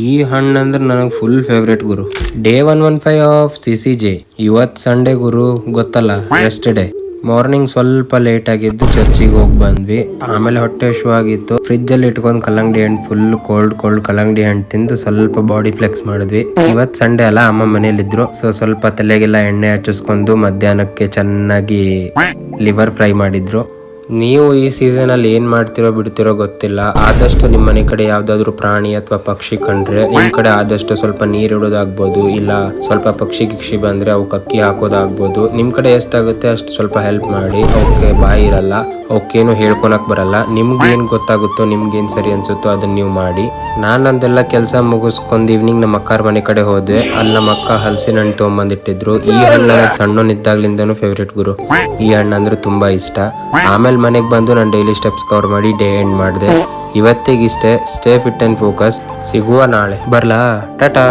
ಈ ಹಣ್ಣು ಅಂದ್ರೆ ನನಗೆ full favourite Guru. Day 115 of CCJ. ಇವತ್ ಸಂಡೇ ಗುರು, ಗೊತ್ತಲ್ಲ, ರೆಸ್ಟ್ ಡೇ. ಮಾರ್ನಿಂಗ್ ಸ್ವಲ್ಪ ಲೇಟ್ ಆಗಿದ್ದು ಚರ್ಚಿಗೆ ಹೋಗಿ ಬಂದ್ವಿ. ಆಮೇಲೆ ಹೊಟ್ಟೆ ಹಸಿವಾಗಿತ್ತು. ಫ್ರಿಜ್ ಅಲ್ಲಿ ಇಟ್ಕೊಂಡ್ ಕಲ್ಲಂಗಡಿ ಹಣ್ಣು ಫುಲ್ ಕೋಲ್ಡ್ ಕಲ್ಲಂಗಡಿ ಹಣ್ಣು ತಿಂದು ಸ್ವಲ್ಪ ಬಾಡಿ ಫ್ಲೆಕ್ಸ್ ಮಾಡಿದ್ವಿ. ಇವತ್ ಸಂಡೇ ಅಲ್ಲ, ಅಮ್ಮ ಮನೇಲಿದ್ರು. ಸೊ ಸ್ವಲ್ಪ ತಲೆಗೆಲ್ಲ ಎಣ್ಣೆ ಹಚ್ಚಿಸ್ಕೊಂಡು ಮಧ್ಯಾಹ್ನಕ್ಕೆ ಚೆನ್ನಾಗಿ ಲಿವರ್ ಫ್ರೈ ಮಾಡಿದ್ರು. ನೀವು ಈ ಸೀಸನ್ ಅಲ್ಲಿ ಏನ್ ಮಾಡ್ತಿರೋ ಬಿಡ್ತಿರೋ ಗೊತ್ತಿಲ್ಲ. ಆದಷ್ಟು ನಿಮ್ಮ ಮನೆ ಕಡೆ ಯಾವ್ದಾದ್ರು ಪ್ರಾಣಿ ಅಥವಾ ಪಕ್ಷಿ ಕಂಡ್ರೆ ನಿಮ್ ಕಡೆ ಆದಷ್ಟು ಸ್ವಲ್ಪ ನೀರ್ ಇಡೋದಾಗ್ಬೋದು, ಇಲ್ಲ ಸ್ವಲ್ಪ ಪಕ್ಷಿ ಗಿಕ್ಷಿ ಬಂದ್ರೆ ಅವಕ್ಕೆ ಅಕ್ಕಿ ಹಾಕೋದಾಗ್ಬೋದು. ನಿಮ್ ಕಡೆ ಎಷ್ಟಾಗುತ್ತೆ ಅಷ್ಟು ಸ್ವಲ್ಪ ಹೆಲ್ಪ್ ಮಾಡಿ. ಅವಕ್ಕೆ ಬಾಯಿ ಇರಲ್ಲ, ಅವಕ್ಕೇನು ಹೇಳ್ಕೊಳಕ್ ಬರಲ್ಲ. ನಿಮ್ಗೆ ಏನ್ ಗೊತ್ತಾಗುತ್ತೋ, ನಿಮ್ಗೆ ಏನ್ ಸರಿ ಅನ್ಸುತ್ತೋ ಅದನ್ನ ನೀವು ಮಾಡಿ. ನಾನ್ ನಂದೆಲ್ಲ ಕೆಲಸ ಮುಗಿಸ್ಕೊಂಡ್ ಈವ್ನಿಂಗ್ ನಮ್ಮ ಅಕ್ಕಾರ ಮನೆ ಕಡೆ ಹೋದೆ. ಅಲ್ಲಿ ನಮ್ಮ ಅಕ್ಕ ಹಲಸಿನ ಹಣ್ಣು ತೊಗೊಂಬಂದಿಟ್ಟಿದ್ರು. ಈ ಹಣ್ಣು ನನಗೆ ಸಣ್ಣನಿದ್ದಾಗ್ಲಿಂದನೂ ಫೇವ್ರೇಟ್ ಗುರು. ಈ ಹಣ್ಣು ಅಂದ್ರೆ ತುಂಬಾ ಇಷ್ಟ. ಆಮೇಲೆ ಮನೆಗೆ ಬಂದು ನಾನು ಡೈಲಿ ಸ್ಟೆಪ್ಸ್ ಕವರ್ ಮಾಡಿ ಡೇ ಎಂಡ್ ಮಾಡಿದೆ. ಇವತ್ತಿಗಿಷ್ಟೇ. Stay fit and focus. ಸಿಗುವ ನಾಳೆ. ಬರ್ಲಾ? ಟಾಟಾ.